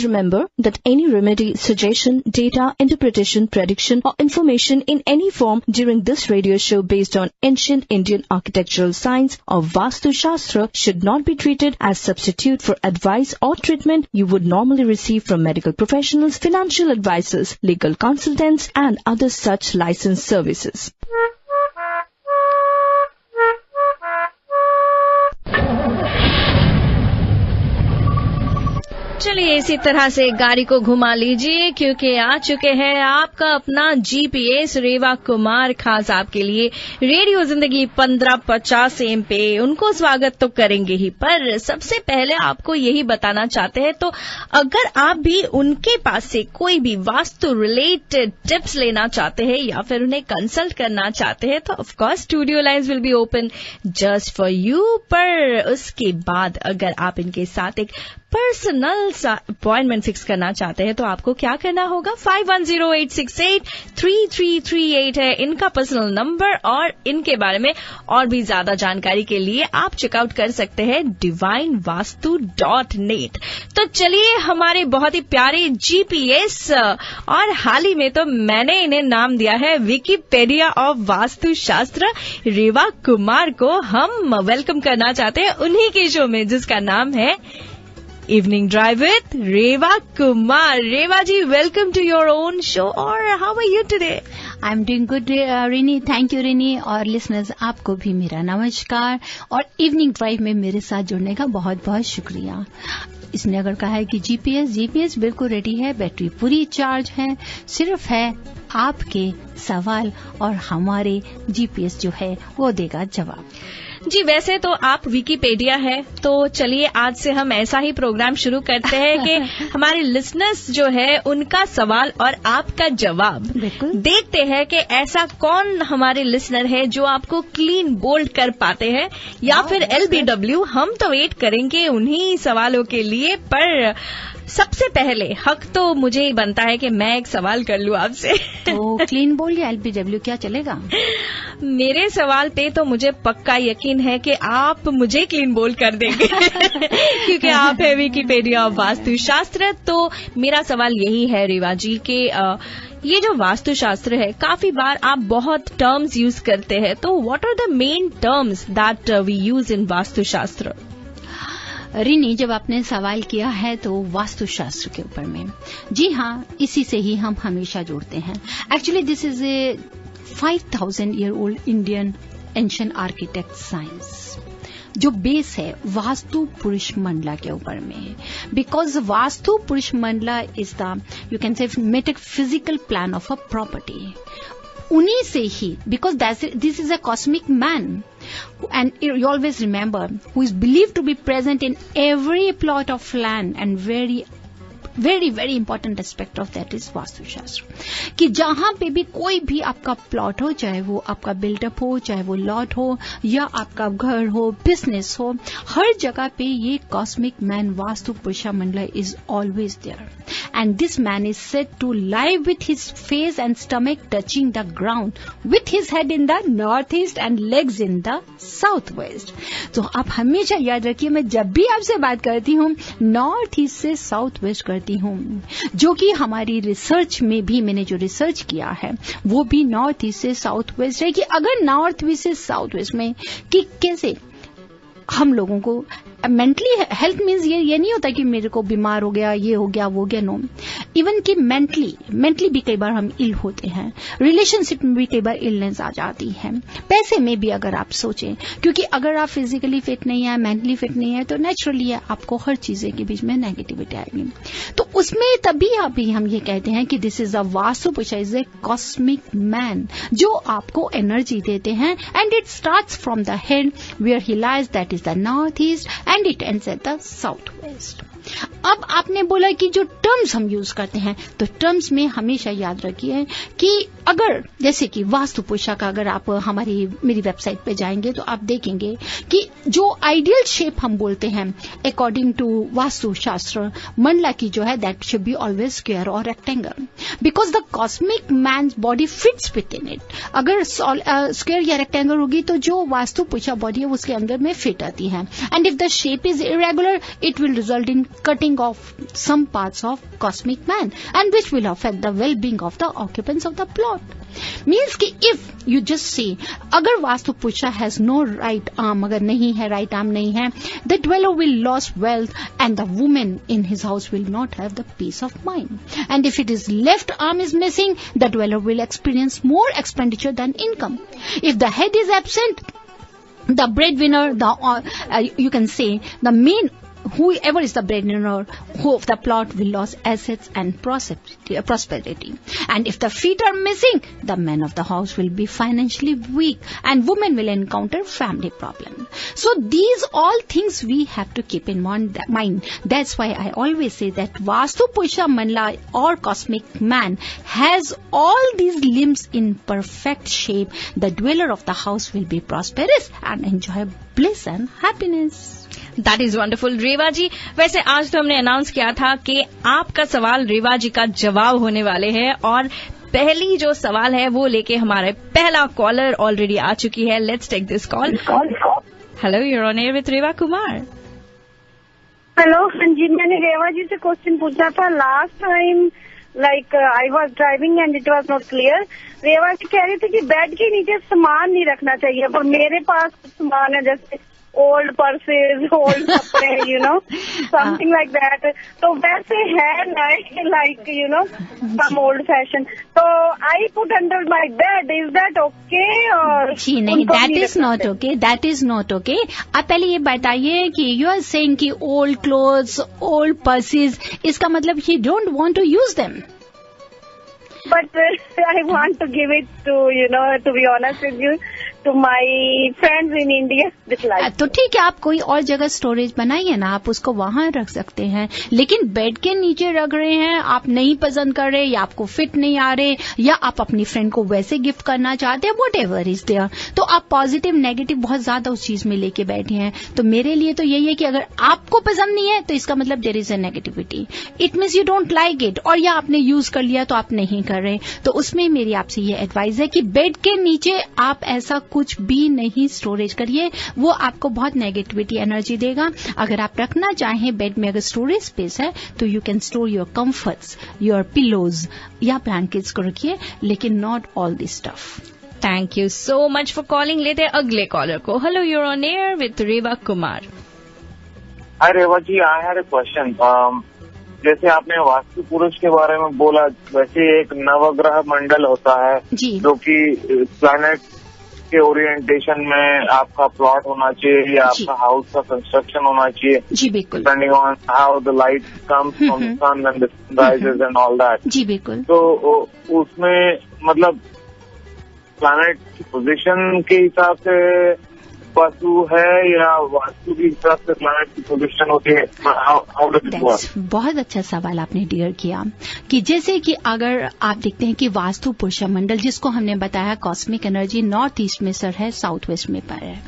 Please remember that any remedy, suggestion, data, interpretation, prediction or information in any form during this radio show based on ancient Indian architectural science or Vastu Shastra should not be treated as substitute for advice or treatment you would normally receive from medical professionals, financial advisors, legal consultants and other such licensed services. चलिए इसी तरह से गाड़ी को घुमा लीजिए क्योंकि आ चुके हैं आपका अपना जीपीएस रेवा कुमार खास आपके लिए रेडियो जिंदगी 1550 AM पे। उनको स्वागत तो करेंगे ही, पर सबसे पहले आपको यही बताना चाहते हैं, तो अगर आप भी उनके पास से कोई भी वास्तु रिलेटेड टिप्स लेना चाहते हैं या फिर उन्हें कंसल्ट करना चाहते हैं तो of course studio lines will be open just for you. पर उसके बाद अगर आप इनके साथ एक पर्सनल अपॉइंटमेंट फिक्स करना चाहते हैं तो आपको क्या करना होगा, 5108683338 है इनका पर्सनल नंबर और इनके बारे में और भी ज्यादा जानकारी के लिए आप चेकआउट कर सकते हैं divinevastu.net। तो चलिए हमारे बहुत ही प्यारे जीपीएस और हाल ही में तो मैंने इन्हें नाम दिया है विकिपीडिया ऑफ वास्तु शास्त्र रेवा कुमार को हम वेलकम करना चाहते हैं उन्हीं के शो में जिसका नाम है Evening Drive with Reva Kumar. Reva ji, welcome to your own show. Or how are you today? I'm doing good, Rini. Thank you, Rini. और listeners, आपको भी मेरा नमस्कार और इवनिंग ड्राइव में मेरे साथ जुड़ने का बहुत बहुत शुक्रिया। इसने अगर कहा है कि जीपीएस बिल्कुल रेडी है, बैटरी पूरी चार्ज है, सिर्फ है आपके सवाल और हमारे जीपीएस जो है वो देगा जवाब। जी वैसे तो आप विकिपीडिया है, तो चलिए आज से हम ऐसा ही प्रोग्राम शुरू करते हैं कि हमारे लिसनर्स जो है उनका सवाल और आपका जवाब। देखते हैं कि ऐसा कौन हमारे लिसनर है जो आपको क्लीन बोल्ड कर पाते हैं या फिर एलबीडब्ल्यू। हम तो वेट करेंगे उन्हीं सवालों के लिए, पर सबसे पहले हक तो मुझे ही बनता है कि मैं एक सवाल कर लूं आपसे। तो क्लीन बोल्ड या एलबीडब्ल्यू क्या चलेगा? मेरे सवाल पे तो मुझे पक्का यकीन है कि आप मुझे क्लीन बोल्ड कर देंगे क्योंकि आप है विकिपीडिया वास्तु शास्त्र। तो मेरा सवाल यही है रेवा जी के ये जो वास्तु शास्त्र है काफी बार आप बहुत टर्म्स यूज करते हैं, तो what are the main terms that we use in vastu shastra? Rini, जब आपने सवाल किया है तो वास्तु शास्त्र के ऊपर में, जी हाँ, इसी से ही हम हमेशा जुड़ते हैं। Actually this is a 5000 year old Indian ancient architect science जो बेस है वास्तु पुरुष मंडला के ऊपर में, because vastu purusha mandala is the you can say metaphysical plan of a property. उन्हीं से ही, because this is a cosmic man and you always remember who is believed to be present in every plot of land and very very important aspect of that is vastu शास्त्र कि जहां पे भी कोई भी आपका प्लॉट हो, चाहे वो आपका बिल्डअप हो, चाहे वो लॉट हो या आपका घर हो, बिजनेस हो, हर जगह पे ये cosmic man vastu purusha mandala is always there and this man is said to live with his face and stomach touching the ground with his head in the north east and legs in the south west. तो आप हमेशा याद रखिए, मैं जब भी आपसे बात करती हूँ नॉर्थ ईस्ट से साउथ वेस्ट करती हूँ, जो कि हमारी रिसर्च में भी मैंने जो रिसर्च किया है वो भी नॉर्थ ईस्ट से साउथ वेस्ट है कि अगर नॉर्थ ईस्ट से साउथ वेस्ट में कि कैसे हम लोगों को मेंटली हेल्थ मीन्स ये नहीं होता कि मेरे को बीमार हो गया, ये हो गया, वो गया, नो, इवन कि मेंटली भी कई बार हम इल होते हैं, रिलेशनशिप में भी कई बार इलनेस आ जाती है, पैसे में भी अगर आप सोचें, क्योंकि अगर आप फिजिकली फिट नहीं है, मेंटली फिट नहीं है, तो नेचुरली आपको हर चीजें के बीच में नेगेटिविटी आएगी। तो उसमें तभी अभी हम ये कहते हैं कि दिस इज अ वास्तु पुरुष, इज ए कॉस्मिक मैन जो आपको एनर्जी देते हैं and it starts from the head where he lies, that is the north east and it ends at the southwest. अब आपने बोला कि जो टर्म्स हम यूज करते हैं, तो टर्म्स में हमेशा याद रखिए कि अगर जैसे कि वास्तु पुरुषा का अगर आप मेरी वेबसाइट पे जाएंगे तो आप देखेंगे कि जो आइडियल शेप हम बोलते हैं अकॉर्डिंग टू वास्तु शास्त्र, मंडला की जो है that should be always square और rectangle, because the cosmic man body fits within it. अगर स्क्वायर या रेक्टेंगल होगी तो जो वास्तु पुरुषा बॉडी है उसके अंदर में फिट आती है। And if the shape is irregular it will result in cutting off some parts of cosmic man and which will affect the well being of the occupants of the plot. Means कि if you just say अगर वास्तु पुरुषा has no right arm, अगर नहीं है right arm नहीं है, the dweller will lose wealth and the woman in his house will not have the peace of mind. And if it is left arm is missing, the dweller will experience more expenditure than income. If the head is absent, the breadwinner, you can say the main, whoever is the breadwinner of the plot will lose assets and prosperity. And if the feet are missing, the man of the house will be financially weak and women will encounter family problems. So these all things we have to keep in mind. That's why I always say that Vastu Purusha Mandala or cosmic man has all these limbs in perfect shape. The dweller of the house will be prosperous and enjoy bliss and happiness. That is wonderful. Reva ji, वैसे आज तो हमने announce किया था कि आपका सवाल रेवा जी का जवाब होने वाले हैं, और पहली जो सवाल है वो लेके हमारे पहला कॉलर ऑलरेडी आ चुकी है। Let's take this call. Hello, you're on air with Reva Kumar. Hello, हाँ जी, मैंने रेवा जी से क्वेश्चन पूछा था last time, like I was driving and it was not clear. Reva ji कह रही थी कि बेड के नीचे सामान नहीं रखना चाहिए, पर मेरे पास सामान है जैसे ओल्ड पर्सेज, ओल्ड कपड़े, you know, something like that. तो वैसे है like you know some old fashion, तो I put under my bed, is that okay? और जी नहीं, that is not okay, that is not okay. आप पहले ये बताइए कि यू आर सेइंग कि ओल्ड क्लोथ्स, ओल्ड पर्सेज, इसका मतलब you don't want to use them? But I want to give it to, you know, to be honest with you, to my friends in India. तो ठीक है, आप कोई और जगह स्टोरेज बनाइए ना, आप उसको वहां रख सकते हैं, लेकिन बेड के नीचे रख रहे हैं, आप नहीं पसंद कर रहे, या आपको फिट नहीं आ रहे, या आप अपनी फ्रेंड को वैसे गिफ्ट करना चाहते हैं, वट एवर इज देयर, तो आप पॉजिटिव नेगेटिव बहुत ज्यादा उस चीज में लेके बैठे हैं। तो मेरे लिए तो यही है कि अगर आपको पसंद नहीं है तो इसका मतलब there is a negativity, it means you don't like it, और या आपने यूज कर लिया तो आप नहीं कर रहे। तो उसमें मेरी आपसे ये एडवाइस है कि बेड के नीचे आप ऐसा कुछ भी नहीं स्टोरेज करिए, वो आपको बहुत नेगेटिविटी एनर्जी देगा। अगर आप रखना चाहें बेड में अगर स्टोरेज स्पेस है तो you can store your comforts, your pillows या ब्लैंकेट्स को रखिए, लेकिन not all this stuff. Thank you so much for calling. लेते हैं अगले कॉलर को। Hello, you're on air with Reva Kumar. Hi Reva ji, I had a question. जैसे आपने वास्तु पुरुष के बारे में बोला, वैसे एक नवग्रह मंडल होता है जो कि प्लैनेट के ओरिएंटेशन में आपका प्लॉट होना चाहिए या आपका हाउस का कंस्ट्रक्शन होना चाहिए, जी बिल्कुल, depending on how the light comes from the sun and the rises and all that. जी बिल्कुल। तो उसमें मतलब प्लैनेट की पोजीशन के हिसाब से वास्तु है या वास्तु के हिसाब से प्लैनेट की पोजीशन होती है? बहुत अच्छा सवाल आपने डियर किया कि जैसे कि अगर आप देखते हैं कि वास्तु पुरुष मंडल जिसको हमने बताया कॉस्मिक एनर्जी नॉर्थ ईस्ट में सर है, साउथ वेस्ट में पर है।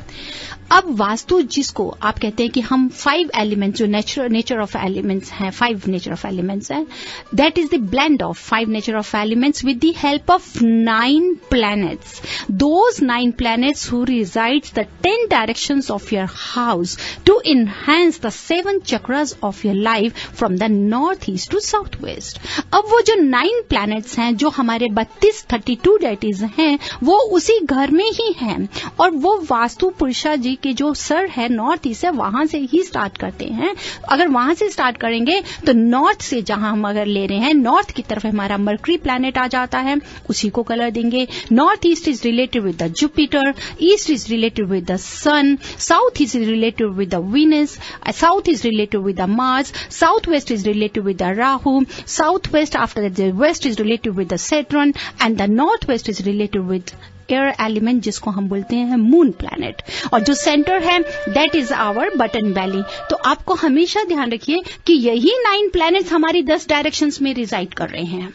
अब वास्तु जिसको आप कहते हैं कि हम 5 एलिमेंट्स जो नेचर ऑफ एलिमेंट्स हैं, 5 नेचर ऑफ एलिमेंट्स हैं, that is the blend of 5 nature of elements with the help of 9 planets. Those 9 planets who resides the 10 directions of your house to enhance the 7 chakras of your life from the northeast to southwest. अब वो जो 9 planets हैं जो हमारे 32 deities हैं वो उसी घर में ही हैं, और वो वास्तु पुरुषा जी के जो सर है नॉर्थ ईस्ट है वहां से ही स्टार्ट करते हैं। अगर वहां से स्टार्ट करेंगे तो नॉर्थ से जहां हम अगर ले रहे हैं नॉर्थ की तरफ हमारा मर्करी प्लैनेट आ जाता है, उसी को कलर देंगे। North east is related with the Jupiter, east is related with the sun, south is related with the Venus, south is related with the Mars, south west is related with the Rahu, south west after the west is related with the Saturn, and the north west is related with air element जिसको हम बोलते हैं moon planet, और जो centre है that is our button valley. तो आपको हमेशा ध्यान रखिए कि यही 9 प्लैनेट्स हमारी 10 डायरेक्शंस में रिजाइड कर रहे हैं।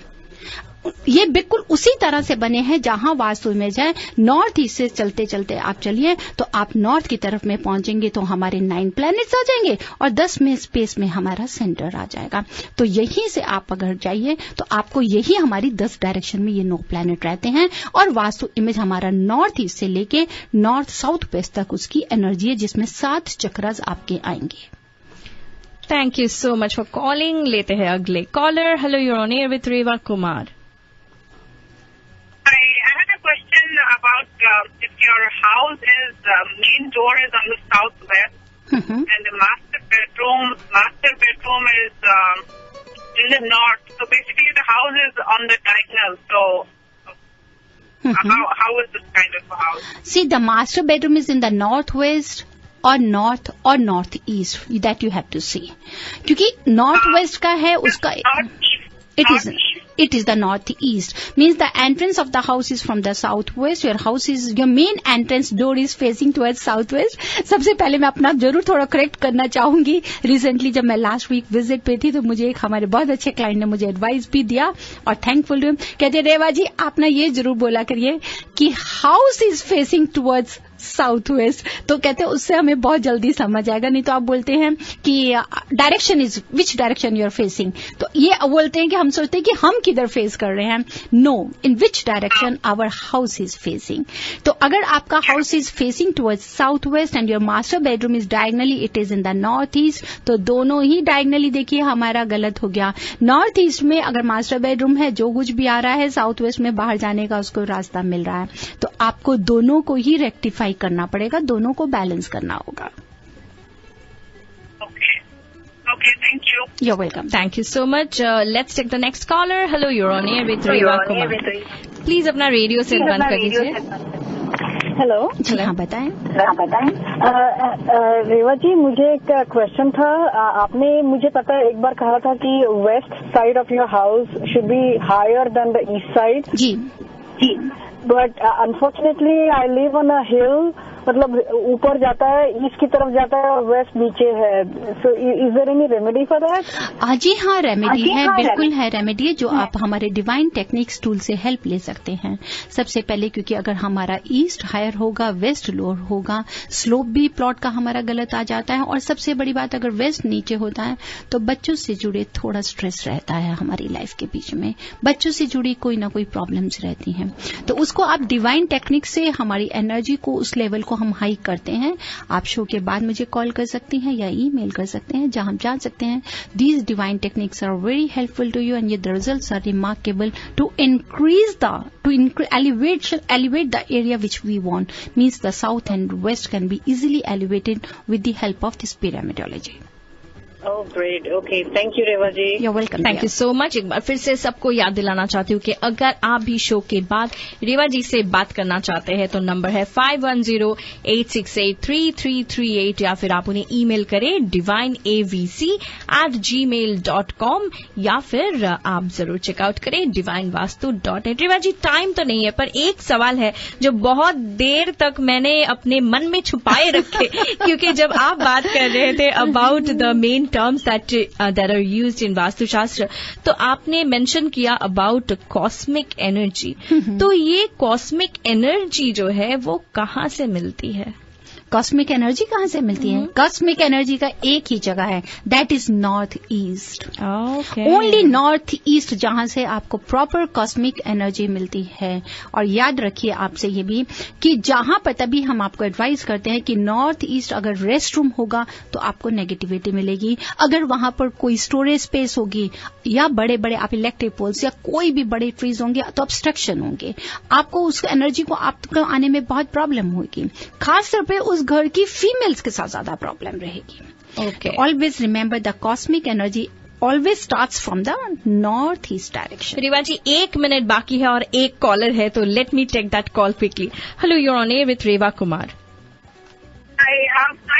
ये बिल्कुल उसी तरह से बने हैं जहां वास्तु इमेज है। नॉर्थ ईस्ट से चलते चलते आप चलिए तो आप नॉर्थ की तरफ में पहुंचेंगे तो हमारे 9 प्लैनेट्स आ जाएंगे और 10 में स्पेस में हमारा सेंटर आ जाएगा। तो यहीं से आप अगर जाइए तो आपको यही हमारी 10 डायरेक्शन में ये 9 प्लैनेट रहते हैं और वास्तु इमेज हमारा नॉर्थ ईस्ट से लेके नॉर्थ साउथ वेस्ट तक उसकी एनर्जी है, जिसमें 7 चक्रास आपके आएंगे। Thank you so much for calling. लेते हैं अगले caller. Hello, you are on air with Reva Kumar. About if your house is main door is on the southwest and the master bedroom is in the north, so basically the house is on the diagonal. So how is this kind of a house? See, the master bedroom is in the northwest or north or northeast, that you have to see. क्योंकि northwest का है उसका It is the northeast. Means the entrance of the house is from the southwest. Your main entrance door is facing towards southwest. सबसे पहले मैं अपना जरूर थोड़ा करेक्ट करना चाहूंगी। रिसेंटली जब मैं लास्ट वीक विजिट पे थी तो मुझे एक हमारे बहुत अच्छे क्लाइंट ने मुझे एडवाइस भी दिया और थैंकफुल हूँ। कहते रेवा जी आप ना ये जरूर बोला करिए कि house is facing towards south west, तो कहते हैं उससे हमें बहुत जल्दी समझ आएगा। नहीं तो आप बोलते हैं कि direction is which direction you are facing, तो ये बोलते हैं कि हम सोचते हैं कि हम किधर फेस कर रहे हैं। No, in which direction our house is facing. तो अगर आपका house is facing towards south west and your master bedroom is diagonally it is in the north east, तो दोनों ही डायगनली देखिए हमारा गलत हो गया। नॉर्थ ईस्ट में अगर मास्टर बेडरूम है जो कुछ भी आ रहा है साउथ वेस्ट में बाहर जाने का उसको रास्ता मिल रहा है, तो आपको दोनों को ही रेक्टिफाई करना पड़ेगा, दोनों को बैलेंस करना होगा। Okay, thank you. You're welcome. Thank you so much. Let's take the next caller. Hello, you're on air with Reva Kumar. Please अपना रेडियो सेट बंद कर दीजिए। हेलो जी हाँ बताएं। रेवा जी मुझे एक क्वेश्चन था। आपने मुझे पता है एक बार कहा था कि west side of your house should be higher than the east side. जी जी, but unfortunately I live on a hill, मतलब ऊपर जाता है ईस्ट की तरफ जाता है और वेस्ट नीचे है। So is there any remedy for that? जी हाँ रेमेडी है, बिल्कुल है रेमेडी जो आप हमारे डिवाइन टेक्निक्स टूल से हेल्प ले सकते हैं। सबसे पहले क्योंकि अगर हमारा ईस्ट हायर होगा वेस्ट लोअर होगा, स्लोप भी प्लॉट का हमारा गलत आ जाता है, और सबसे बड़ी बात अगर वेस्ट नीचे होता है तो बच्चों से जुड़े थोड़ा स्ट्रेस रहता है हमारी लाइफ के बीच में, बच्चों से जुड़ी कोई ना कोई प्रॉब्लम्स रहती हैं। तो उसको आप डिवाइन टेक्निक से हमारी एनर्जी को उस लेवल को हम हाई करते हैं। आप शो के बाद मुझे कॉल कर सकती हैं या ईमेल कर सकते हैं जहां हम जान सकते हैं these divine techniques are very helpful to you and the results are remarkable to increase elevate the area which we want. Means the south and west can be easily elevated with the help of this pyramidology. Oh, great. Okay. Thank you, Reva ji. You're welcome. Thank you so much. एक बार फिर से सबको याद दिलाना चाहती हूँ कि अगर आप भी शो के बाद रेवा जी से बात करना चाहते हैं तो नंबर है 5108683338 या फिर आप उन्हें ईमेल करें divineavc@gmail.com या फिर आप जरूर चेकआउट करें divinevastu.net। रेवा जी टाइम तो नहीं है पर एक सवाल है जो बहुत देर तक मैंने अपने मन में छुपाए रखे क्योंकि जब आप बात कर रहे थे about the main terms that are used in वास्तुशास्त्र, तो आपने मेंशन किया अबाउट कॉस्मिक एनर्जी। तो ये कॉस्मिक एनर्जी जो है वो कहाँ से मिलती है? कॉस्मिक एनर्जी कहाँ से मिलती है? कॉस्मिक एनर्जी का एक ही जगह है, that is north east. Only north east जहां से आपको प्रॉपर कॉस्मिक एनर्जी मिलती है। और याद रखिए आपसे ये भी कि जहां पर तभी हम आपको एडवाइस करते हैं कि नॉर्थ ईस्ट अगर रेस्ट रूम होगा तो आपको नेगेटिविटी मिलेगी, अगर वहां पर कोई स्टोरेज स्पेस होगी या बड़े बड़े आप इलेक्ट्रिक पोल्स या कोई भी बड़े ट्रीज होंगे तो ऑब्स्ट्रक्शन होंगे, आपको उस एनर्जी को आपको आने में बहुत प्रॉब्लम होगी। खासतौर पर उस घर की फीमेल्स के साथ ज्यादा प्रॉब्लम रहेगी। Okay, always remember the cosmic energy always starts from the north east direction. Reva ji 1 minute बाकी है और एक कॉलर है तो let me take that call quickly. Hello, you are on air with Reva Kumar. I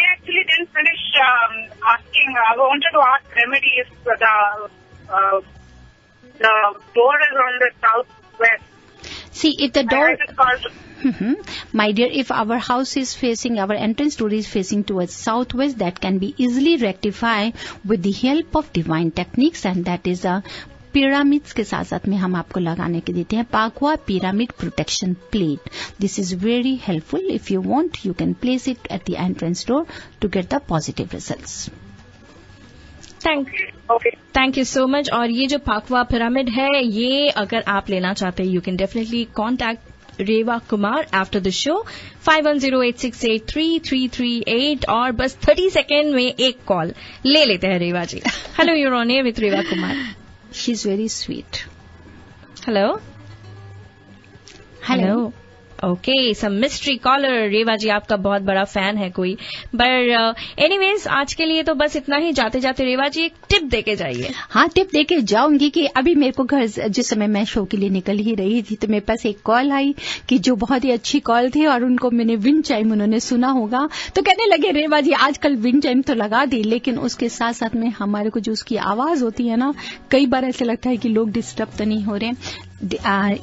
actually didn't finish asking. I wanted to ask remedy if the door is on the southwest. See, if the door... My dear, if our house is facing, our entrance door is facing towards southwest, that can be easily rectified with the help of divine techniques, and that is a pyramids के साथ साथ में हम आपको लगाने के देते हैं Pakua pyramid protection plate. This is very helpful. If you want you can place it at the entrance door to get the positive results. Thank you so much. और ये जो पाकवा पिरामिड है, ये अगर आप लेना चाहते हैं, you can definitely contact Reva Kumar after the show 5108683338 और बस 30 सेकेंड में एक कॉल ले लेते हैं Reva ji. Hello, you're on air with Reva Kumar. She is very sweet. Hello. Okay, some mystery caller. Reva ji आपका बहुत बड़ा फैन है कोई. बट एनीवेज आज के लिए तो बस इतना ही. जाते जाते रेवा जी एक टिप देके जाइए. हाँ, टिप देके जाऊंगी कि अभी मेरे को घर जिस समय मैं शो के लिए निकल ही रही थी तो मेरे पास एक कॉल आई कि जो बहुत ही अच्छी कॉल थी और उनको मैंने विंड चाइम उन्होंने सुना होगा तो कहने लगे रेवा जी आजकल विंड चाइम तो लगा दी लेकिन उसके साथ साथ में हमारे को जो उसकी आवाज होती है ना, कई बार ऐसे लगता है कि लोग डिस्टर्ब तो नहीं हो रहे.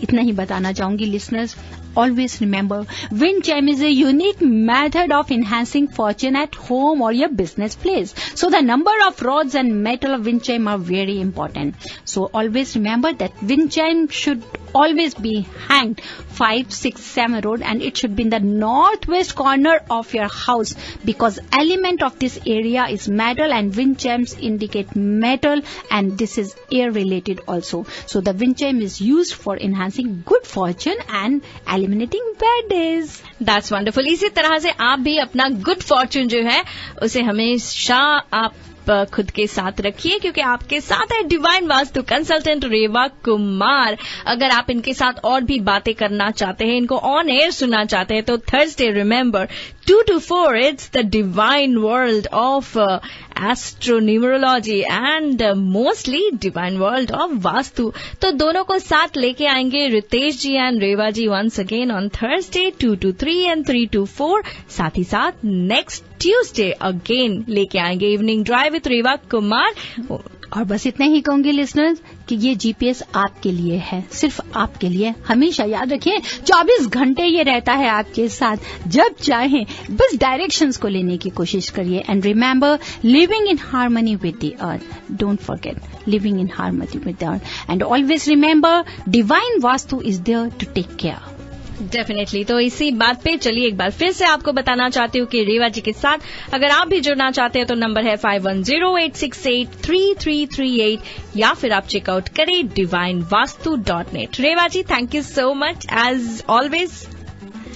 इतना ही बताना चाहूंगी listeners. Always remember, wind chime is a unique method of enhancing fortune at home or your business place. So the number of rods and metal of wind chime are very important. So always remember that wind chime should always be hanged 5, 6, 7 road and it should be in the northwest corner of your house because element of this area is metal and wind chimes indicate metal and this is air related also. So the wind chime is used for enhancing good fortune and eliminating bad days. That's wonderful. इसी तरह से आप भी अपना good Fortune जो है उसे हमेशा आप खुद के साथ रखिए क्योंकि आपके साथ है डिवाइन वास्तु कंसल्टेंट रेवा कुमार. अगर आप इनके साथ और भी बातें करना चाहते हैं, इनको ऑन एयर सुनना चाहते हैं तो Thursday remember 2 to 4 it's the divine world of astronumerology and mostly divine world of vastu. तो दोनों को साथ लेके आएंगे Ritesh ji and Reva ji once again on Thursday 2 to 3 and 3 to 4. साथ ही साथ नेक्स्ट ट्यूसडे अगेन लेके आएंगे evening drive with Reva Kumar. और बस इतना ही कहूंगी लिसनर्स कि ये जीपीएस आपके लिए है, सिर्फ आपके लिए. हमेशा याद रखिए 24 घंटे ये रहता है आपके साथ. जब चाहें बस डायरेक्शंस को लेने की कोशिश करिए. And remember living in harmony with the earth. Don't forget living in harmony with the earth. And always remember Divine Vastu is there to take care. Definitely. तो इसी बात पे चलिए एक बार फिर से आपको बताना चाहती हूँ कि रेवा जी के साथ अगर आप भी जुड़ना चाहते हैं तो नंबर है 5108683338 या फिर आप चेकआउट करें divinevastu.net. Reva ji thank you so much as always.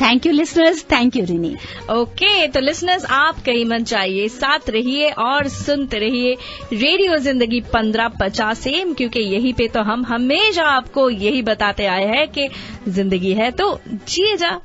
Thank you listeners. Thank you Rini. Okay, तो लिसनर्स आप कहीं मत जाइए, साथ रहिए और सुनते रहिए रेडियो जिंदगी 1550 AM क्योंकि यहीं पे तो हम हमेशा आपको यही बताते आए हैं कि जिंदगी है तो जिए जा.